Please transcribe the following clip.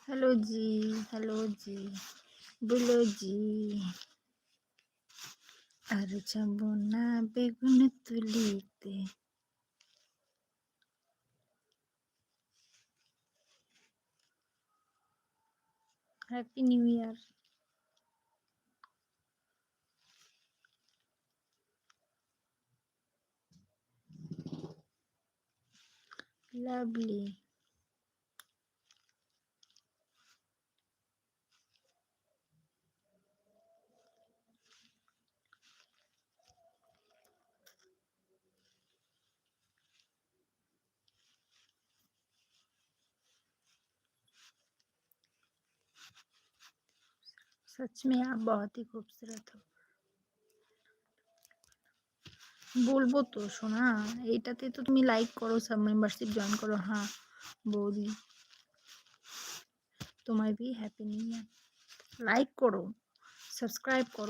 hello जी बोलो जी আর যাব না বেগুন তুলিতে হ্যাপি নিউ ইয়ার লাভলি सच में आप बहुत ही खूबसूरत हो বলবো তো সোনা এইটাতে তো তুমি লাইক করো सब मेंबरशिप জয়েন করো हाँ বৌদি তোমায় भी हैप्पी न्यू ईयर লাইক করো সাবস্ক্রাইব করো